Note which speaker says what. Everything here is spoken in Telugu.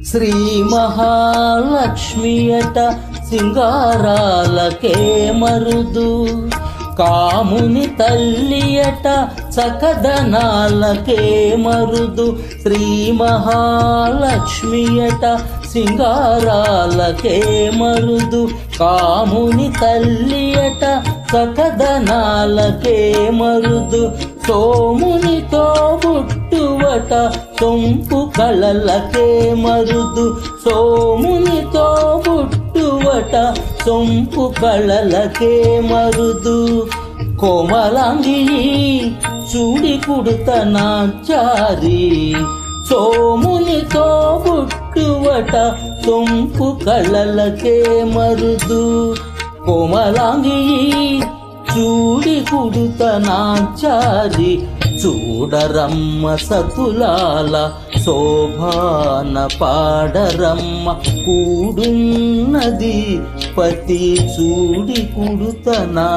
Speaker 1: శ్రీ మహాలక్ష్మియట సింగారాలకే మరుదు, కాముని తల్లియట చకదనాలకే మరుదు. శ్రీ మహాలక్ష్మియట సింగారాలకే మరుదు, కాముని తల్లియట చకదనాలకే మరుదు. సోమునితో బుట్టువట సొంపు కళలకే మరుదు, సోమునితో బుట్టువట సొంపు కళలకే మరుదు. కోమలాంగి చూడి కుడుతనాచారి, సోమునితో బుట్టువట సొంపు కళలకే మరుదు. కోమలాంగి చూడి కుడుతనాచారి, చూడరమ్మ సతులాల శోభాన పాడరమ్మ కూడున్నది పతి చూడి కుడుతనా